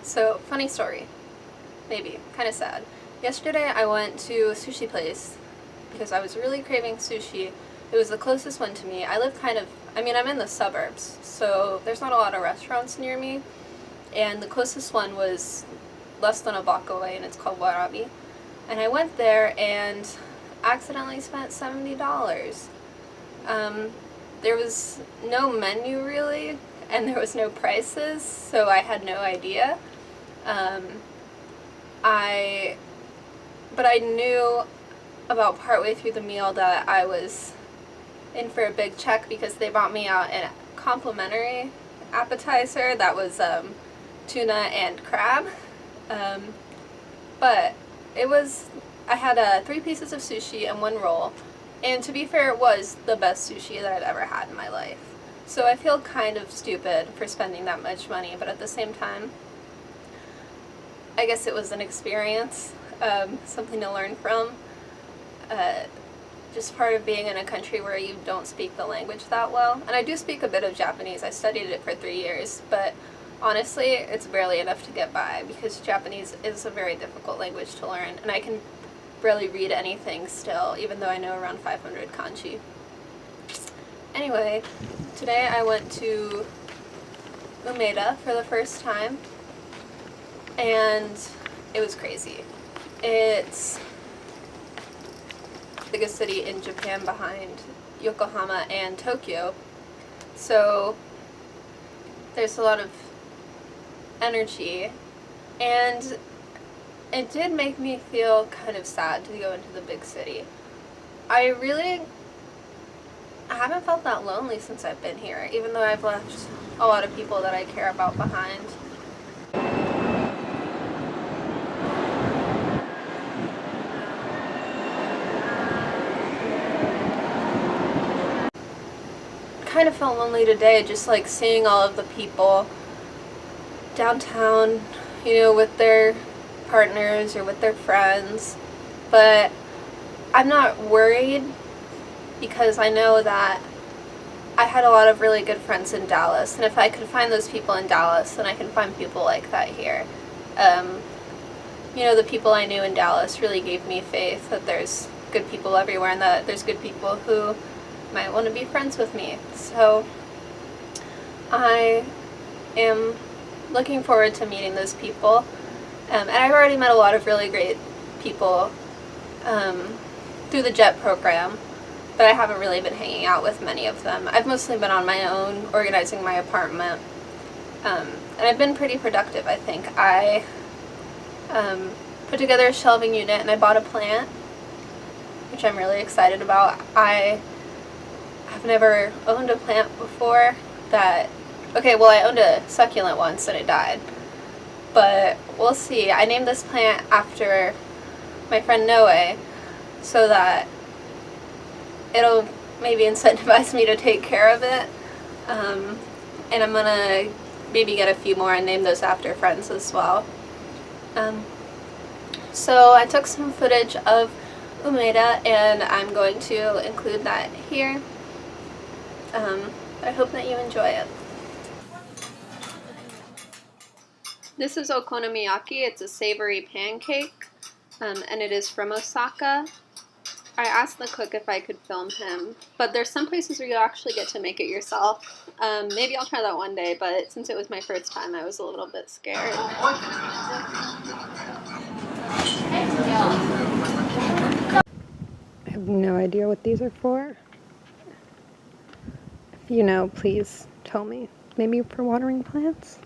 So, funny story. Maybe. Kind of sad. Yesterday I went to a sushi place because I was really craving sushi. It was the closest one to me. I live I'm in the suburbs, so there's not a lot of restaurants near me. And the closest one was less than a block away, and it's called Warabi. And I went there and accidentally spent $70. There was no menu really, and there was no prices, so I had no idea. But I knew about partway through the meal that I was in for a big check because they bought me out a complimentary appetizer that was tuna and crab. But I had 3 pieces of sushi and 1 roll, and to be fair, it was the best sushi that I've ever had in my life. So I feel kind of stupid for spending that much money, but at the same time, I guess it was an experience, something to learn from. Just part of being in a country where you don't speak the language that well. And I do speak a bit of Japanese. I studied it for 3 years, but honestly, it's barely enough to get by because Japanese is a very difficult language to learn, and I can barely read anything still, even though I know around 500 kanji. Anyway, today I went to Umeda for the first time, and it was crazy. It's the biggest city in Japan behind Yokohama and Tokyo, so there's a lot of energy, and it did make me feel kind of sad to go into the big city. I haven't felt that lonely since I've been here, even though I've left a lot of people that I care about behind. Kind of felt lonely today, just like seeing all of the people downtown, with their partners or with their friends. But I'm not worried because I know that I had a lot of really good friends in Dallas, and if I could find those people in Dallas, then I can find people like that here. The people I knew in Dallas really gave me faith that there's good people everywhere and that there's good people who might want to be friends with me. So I am looking forward to meeting those people. And I've already met a lot of really great people through the JET program, but I haven't really been hanging out with many of them. I've mostly been on my own, organizing my apartment, and I've been pretty productive, I think. I put together a shelving unit, and I bought a plant, which I'm really excited about. I have never owned a plant before I owned a succulent once and it died. But we'll see. I named this plant after my friend Noe so that it'll maybe incentivize me to take care of it. And I'm gonna maybe get a few more and name those after friends as well. So I took some footage of Umeda and I'm going to include that here. I hope that you enjoy it. This is okonomiyaki. It's a savory pancake, and it is from Osaka. I asked the cook if I could film him, but there's some places where you actually get to make it yourself. Maybe I'll try that one day, but since it was my first time, I was a little bit scared. I have no idea what these are for. If you know, please tell me. Maybe for watering plants?